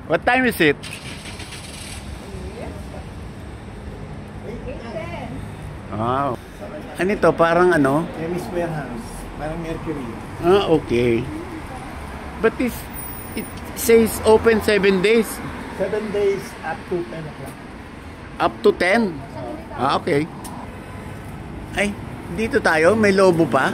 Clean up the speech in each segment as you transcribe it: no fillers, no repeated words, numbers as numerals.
What time is it? 8:10. Wow. Ano ito? Parang ano? Chemist warehouse. Parang Mercury. Ah, okay. But it says open 7 days. 7 days up to 10 o'clock. Up to 10? Ah, okay. Ay, dito tayo. May lobo pa.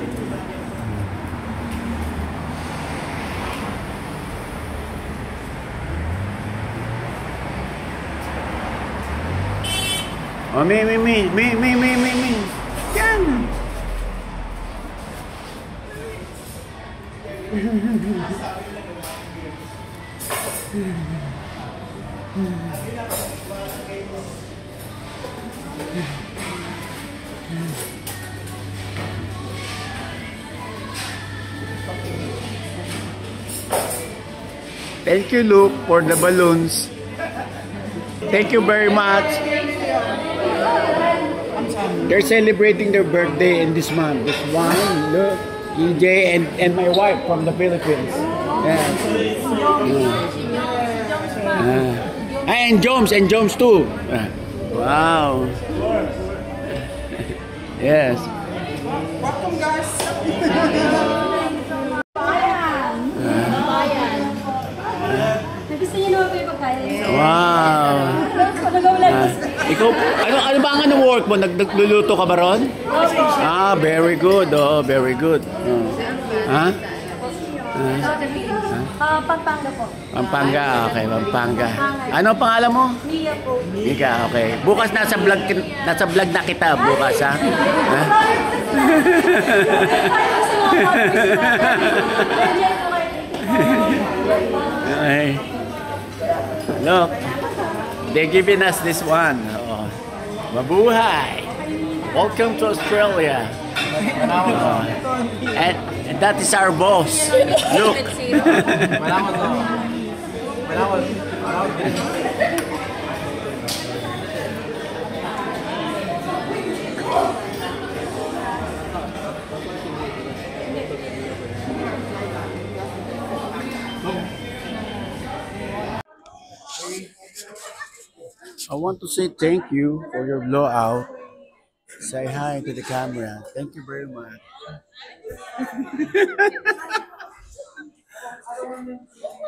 Oh, me. Yan. Thank you, Luke, for the balloons. Thank you very much. They're celebrating their birthday in this month. This one, look, EJ and my wife from the Philippines. Yeah. And Joms too. Wow. Yes. Welcome, guys. Wow. Ikaw, ano ba ang work mo? Nagluluto ka ba ron? Ah, very good. Oh, very good. Ha? Pampanga po. Pampanga, okay, Pampanga. Ano ang pangalan mo? Mia po. Mika, okay. Bukas nasa vlog na kita bukas, ha? Ha? Okay. Look, they're giving us this one. Oh. Mabuhay! Welcome to Australia. And that is our boss. Look. I want to say thank you for your blowout. Say hi to the camera. Thank you very much.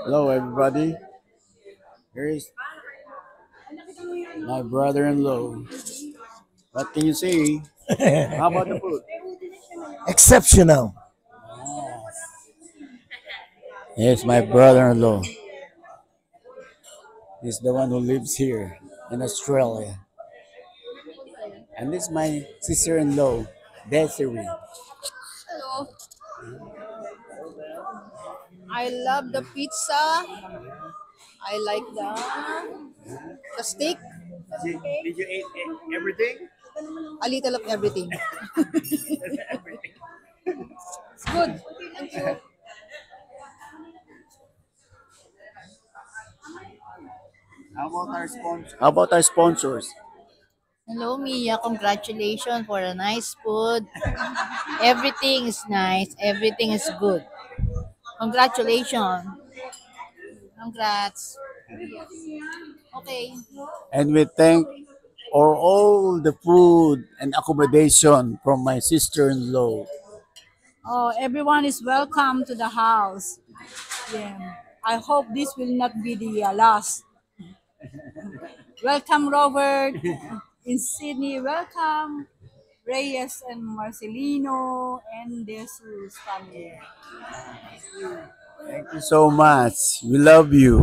Hello, everybody. Here is my brother-in-law. What can you say? How about the food? Exceptional. Yes, my brother-in-law. He's the one who lives here in Australia. And this is my sister-in-law, Desiree. Hello. I love the pizza. I like the steak. Did you eat everything? A little of everything. It's good. Thank you. How about our sponsors? Hello, Mia. Congratulations for a nice food. Everything is nice. Everything is good. Congratulations. Congrats. Okay. And we thank for all the food and accommodation from my sister-in-law. Oh, everyone is welcome to the house. Yeah. I hope this will not be the last. Welcome, Robert, in Sydney. Welcome, Reyes and Marcelino and Jesus family. Thank you so much. We love you.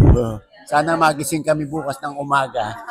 Sana magising kami bukas ng umaga.